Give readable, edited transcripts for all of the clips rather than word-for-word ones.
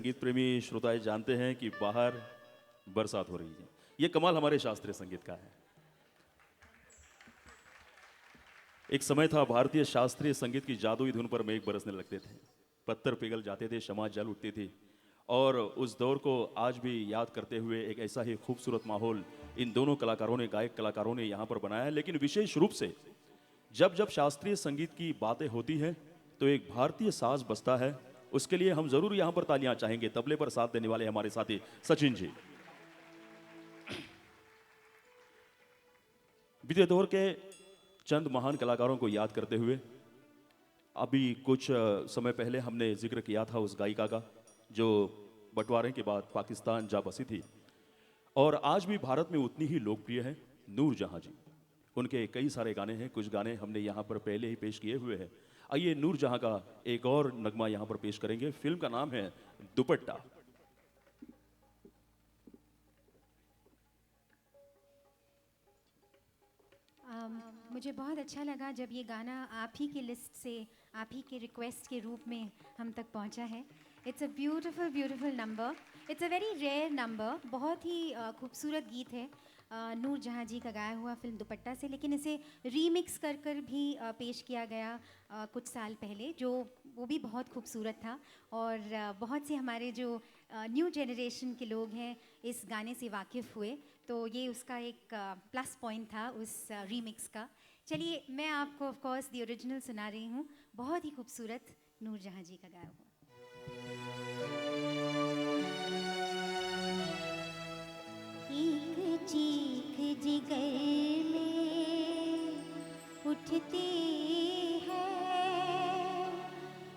संगीत प्रेमी श्रोताएं जानते हैं कि बाहर बरसात हो रही है। ये कमाल हमारे शास्त्रीय संगीत का है। एक समय था भारतीय शास्त्रीय संगीत की जादुई धुन पर मेघ बरसने लगते थे, पत्थर पिघल जाते थे, शमा जल उठती थी। और उस दौर को आज भी याद करते हुए एक ऐसा ही खूबसूरत माहौल इन दोनों कलाकारों ने, गायक कलाकारों ने यहाँ पर बनाया है। लेकिन विशेष रूप से जब जब शास्त्रीय संगीत की बातें होती हैं तो एक भारतीय साज बजता है। उसके लिए हम जरूर यहाँ पर तालियां चाहेंगे। तबले पर साथ देने वाले हमारे साथी सचिन जी। बीते दौर के चंद महान कलाकारों को याद करते हुए अभी कुछ समय पहले हमने जिक्र किया था उस गायिका का जो बंटवारे के बाद पाकिस्तान जा बसी थी और आज भी भारत में उतनी ही लोकप्रिय है, नूर जहां जी। उनके कई सारे गाने हैं, कुछ गाने हमने यहाँ पर पहले ही पेश किए हुए हैं। आइए नूर जहां का एक और नगमा यहाँ पर पेश करेंगे। फिल्म का नाम है दुपट्टा। मुझे बहुत अच्छा लगा जब ये गाना आप ही की लिस्ट से, आप ही के रिक्वेस्ट के रूप में हम तक पहुंचा है। It's a beautiful beautiful number, it's a very rare number. बहुत ही खूबसूरत गीत है नूर जहां जी का गाया हुआ फिल्म दुपट्टा से, लेकिन इसे रीमिक्स कर कर भी पेश किया गया कुछ साल पहले, जो वो भी बहुत खूबसूरत था। और बहुत से हमारे जो न्यू जनरेशन के लोग हैं इस गाने से वाकिफ़ हुए, तो ये उसका एक प्लस पॉइंट था उस रीमिक्स का। चलिए मैं आपको ऑफ कोर्स दी ओरिजिनल सुना रही हूँ, बहुत ही खूबसूरत नूर जहां जी का गाया हुआ। एक चीख जिगर में उठती है,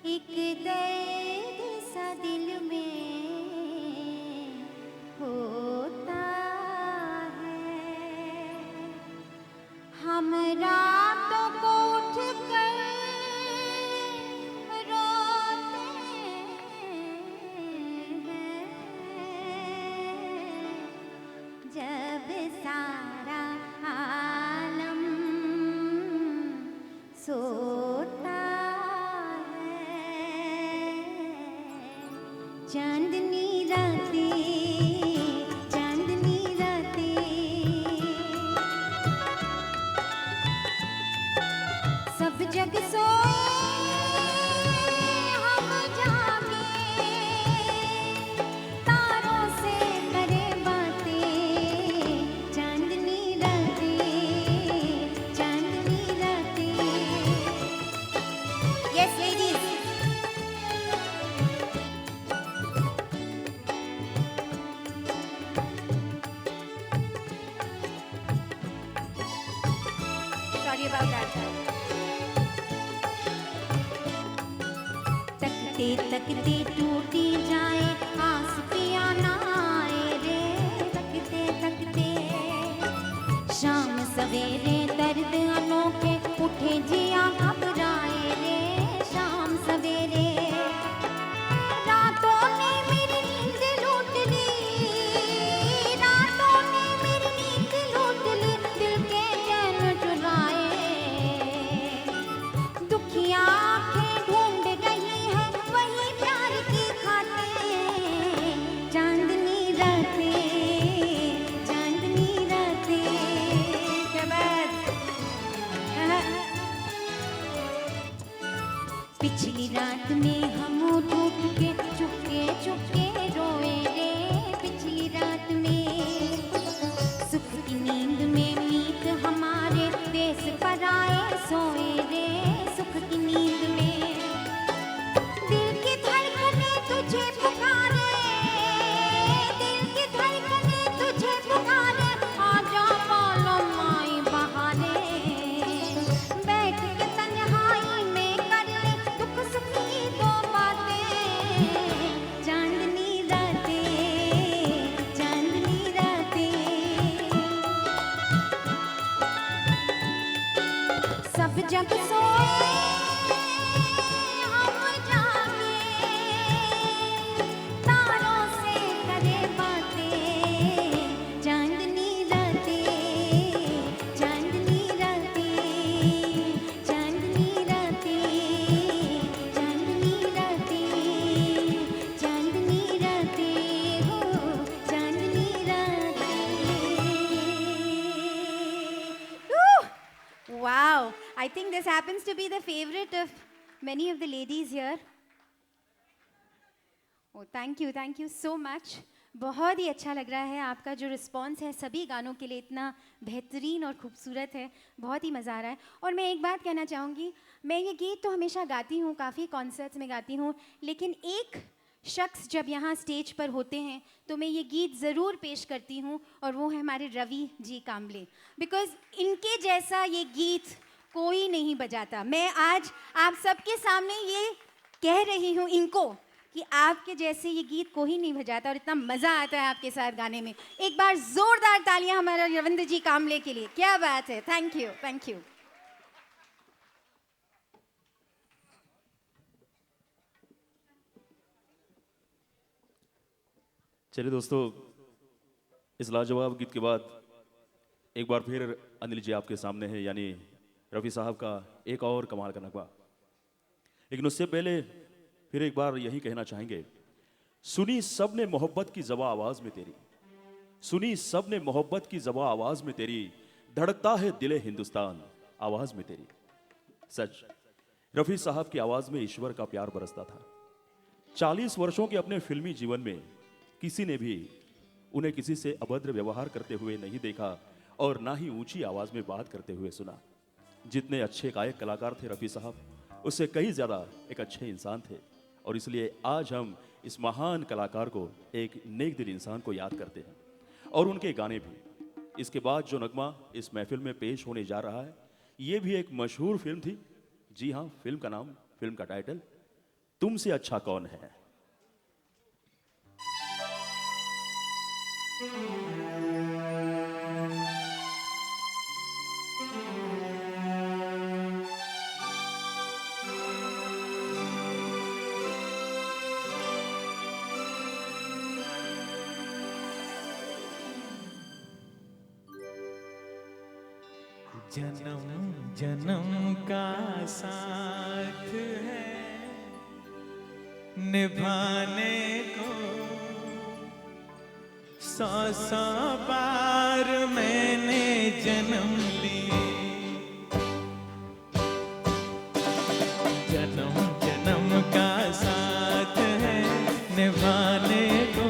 एक दर्द सा दिल में होता है। हम रातों को उठ कर रोते हैं, जब सारा आलम सोता है। चांदनी रातें, चांदनी रातें, सब जग सोए हम जागे, तारों से करे बातें। चांदनी रातें, चांदनी रातें। Yes ladies. Sorry about that. तकते तकते टूटी जाए आस पिया ना आए रे, तकते तकते शाम सवेरे दर्द अनोखे उठे जिया घबराए रे। शाम सवेरे रातों ने मेरी नींद लूट ली, रातों ने मेरी नींद लूट ली, दिल के चैन चुराए। दुखिया आंखें ढूंढ रही है वही प्यार की खातिर। happens to be the favorite of many of the ladies here. Oh, thank you so much. बहुत ही अच्छा लग रहा है आपका जो रिस्पॉन्स है सभी गानों के लिए इतना बेहतरीन और खूबसूरत है, बहुत ही मज़ा आ रहा है। और मैं एक बात कहना चाहूँगी, मैं ये गीत तो हमेशा गाती हूँ, काफ़ी कॉन्सर्ट्स में गाती हूँ, लेकिन एक शख्स जब यहाँ स्टेज पर होते हैं तो मैं ये गीत ज़रूर पेश करती हूँ और वो है हमारे रवि जी काम्बले, बिकॉज़ इनके जैसा ये गीत कोई नहीं बजाता। मैं आज आप सबके सामने ये कह रही हूँ इनको कि आपके जैसे ये गीत कोई नहीं बजाता और इतना मज़ा आता है आपके साथ गाने में। एक बार ज़ोरदार तालियां हमारे रविंद्र जी काम्बले के लिए, क्या बात है। Thank you, thank you. चलिए दोस्तों, इस लाजवाब गीत के बाद एक बार फिर अनिल जी आपके सामने है, यानी रफ़ी साहब का एक और कमाल का नगमा। लेकिन उससे पहले फिर एक बार यही कहना चाहेंगे, सुनी सबने मोहब्बत की ज़बा आवाज़ में तेरी, सुनी सबने मोहब्बत की ज़बा आवाज़ में तेरी, धड़कता है दिले हिंदुस्तान आवाज़ में तेरी। सच, रफ़ी साहब की आवाज़ में ईश्वर का प्यार बरसता था। 40 वर्षों के अपने फिल्मी जीवन में किसी ने भी उन्हें किसी से अभद्र व्यवहार करते हुए नहीं देखा और ना ही ऊंची आवाज में बात करते हुए सुना। जितने अच्छे गायक कलाकार थे रफ़ी साहब, उससे कहीं ज़्यादा एक अच्छे इंसान थे, और इसलिए आज हम इस महान कलाकार को, एक नेक दिल इंसान को याद करते हैं और उनके गाने भी। इसके बाद जो नगमा इस महफिल में पेश होने जा रहा है, ये भी एक मशहूर फिल्म थी। जी हाँ, फिल्म का नाम, फिल्म का टाइटल तुमसे अच्छा कौन है। जन्म जन्म का साथ है निभाने को, 100 बार मैंने जन्म लिए। जन्म जन्म का साथ है निभाने को,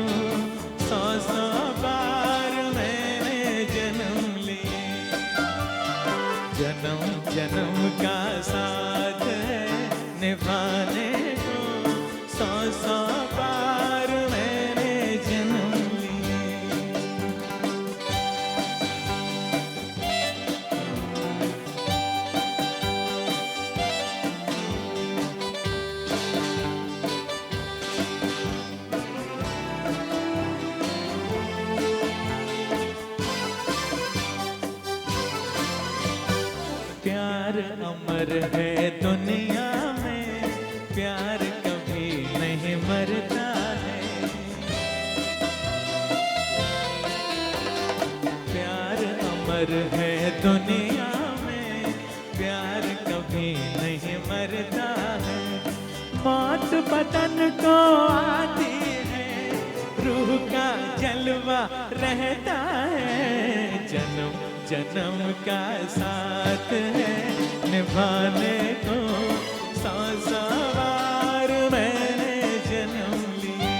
100 बार मैंने जन्म लिए। जन्म जन्म का साथ है निभाने को, 100 बार मैंने जन्म लिए। प्यार अमर है दुनिया में, प्यार कभी नहीं मरता है। प्यार अमर है दुनिया में, प्यार कभी नहीं मरता है। मौत बदन को आती है, रूह का जलवा रहता है। जन्म जन्म का साथ है निभाने को, 100 बार मैंने जन्म लिए।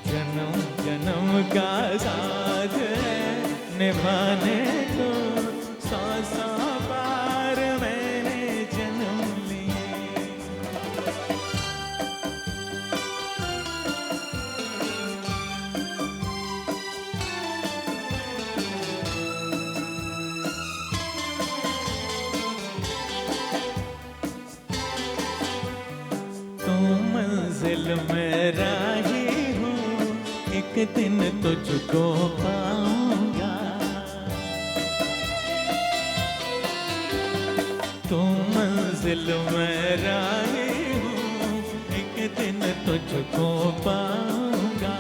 जन्म जन्म का साथ है निभाने को, 100 बार मैंने जन्म लिए। मंजिल में राही हूँ, एक दिन तुझको पाऊंगा। तू मंजिल में राही हूँ, एक दिन तुझको पाऊंगा।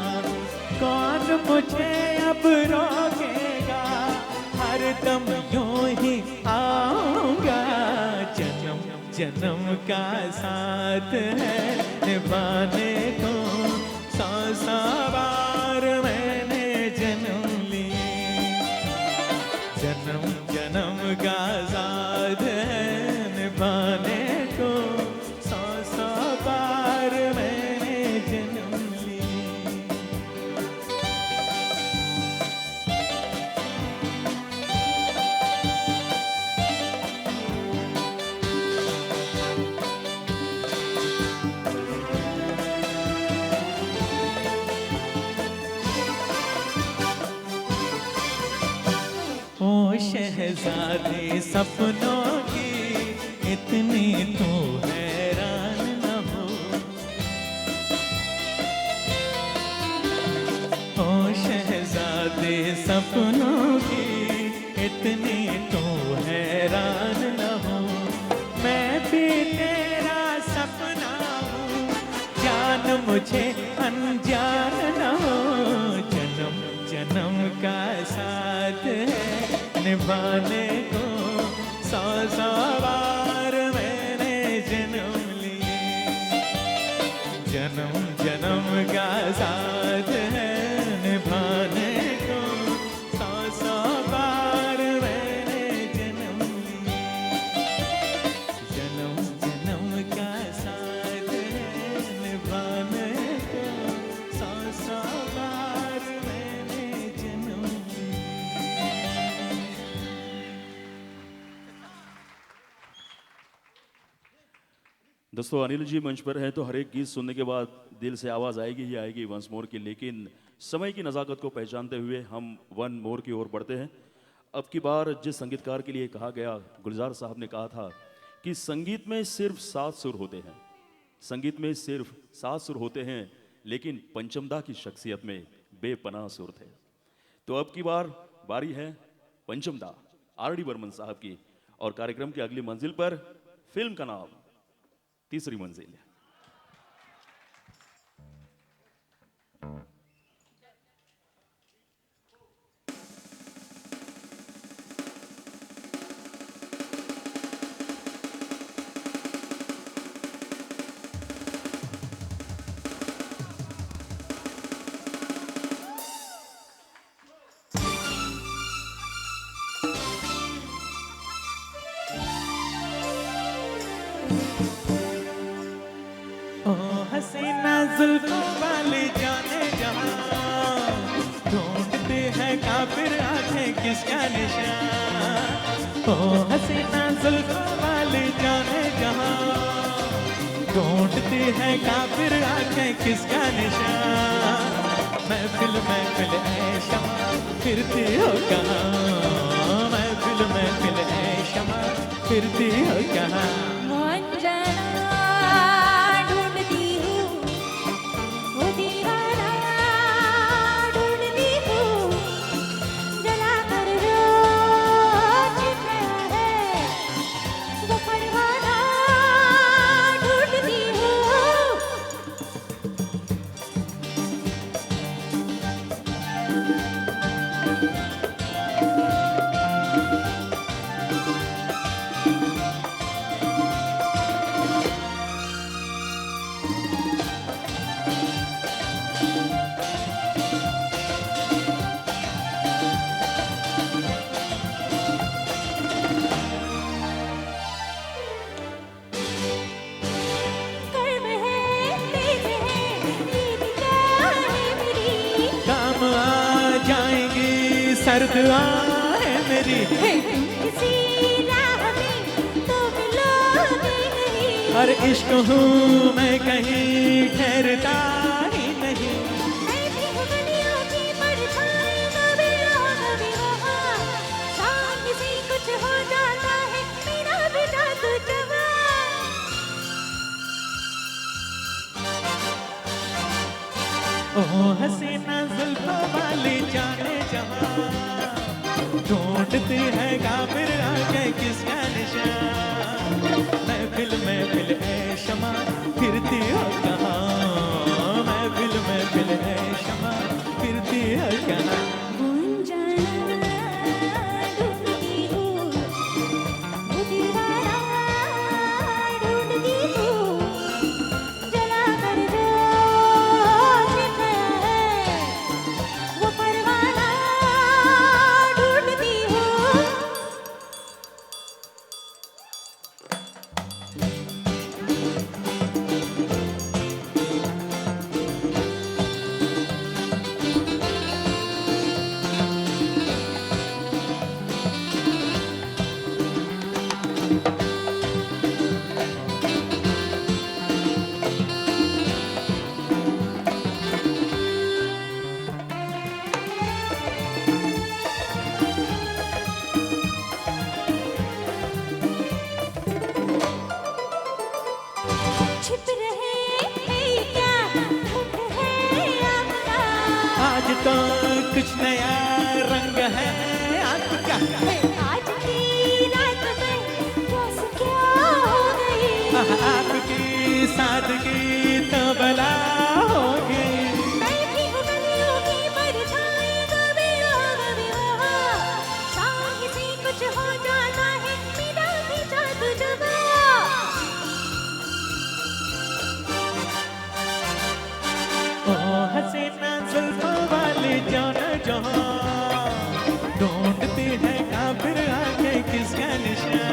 कौन मुझे अब रोकेगा, हर दम यूं ही आऊंगा। जन्म जन्म का साथ है निभाने को, 100 बार मैंने जन्म लिए। जन्म जन्म का साथ है शहजादी सपनों की इतनी तो हैरान न हो। ओ शहजादी सपनों की इतनी तो हैरान न हो। मैं भी तेरा सपना हूँ, जान मुझे अनजान न हो। जन्म जन्म का साथ है निभाने को, 100 बार मैंने जन्म लिए। जन्म जन्म का साथ है निभाने को, 100 बार मैंने जन्म लिए। जन्म जन्म का साथ है निभाने को, 100 बार मैंने जन्म लिए। दोस्तों, अनिल जी मंच पर हैं तो हर एक गीत सुनने के बाद दिल से आवाज़ आएगी ही आएगी वंस मोर की, लेकिन समय की नज़ाकत को पहचानते हुए हम वन मोर की ओर बढ़ते हैं। अब की बार जिस संगीतकार के लिए कहा गया, गुलजार साहब ने कहा था कि संगीत में सिर्फ 7 सुर होते हैं, संगीत में सिर्फ 7 सुर होते हैं, लेकिन पंचमदा की शख्सियत में बेपनाह सुर थे। तो अब की बार बारी है पंचमदा आर.डी. बर्मन साहब की, और कार्यक्रम की अगली मंजिल पर फिल्म का नाम तीसरी मंजिल। ओ हसीना जुल्फों वाली जाने जहां, ढूंढते हैं काफिर आंखें किसका निशान। ओ हसीना जुल्फों वाली जाने जहां, ढूंढती है काफिर आंखें किसका निशान। महफिल महफिल ऐ शमा फिरती हो कहाँ, महफिल ऐ शमा फिरती हो कहाँ। सर्द आहे मेरी किसी राह में तो मिलोगे नहीं। हर इश्क हूँ मैं कहीं ठहरता ही नहीं। मैं भी हूँ गलियों की परछाई, कभी लो कभी वहाँ, सामने से कुछ हो जाता है मेरा बेटा तू जवान। ओ हसीना जुल्फों वाली जाने जहाँ, ढूंढती है काफिर आंखें किसका निशान। महफिल ऐ शमा फिरती हो कहाँ, महफिल ऐ शमा फिरती हो कहाँ। ढूंढती हूँ वो दीवाना, ढूंढती हूँ जला कर जो छिपा है वो परवाना, ढूंढती हूँ। तो कुछ नया रंग है आपका। आज की रात में बस क्या हो गई, आपकी सादगी तो बला होगी। मैं भी हूँ गलियों की परछाई, कभी कभी वहाँ शाम से कुछ हो जाता है, मेरा भी जादू जगा। ओ हसीना जुल्फों वाली जाना जहाँ ढूंढती है काफिर आके किसका निशान।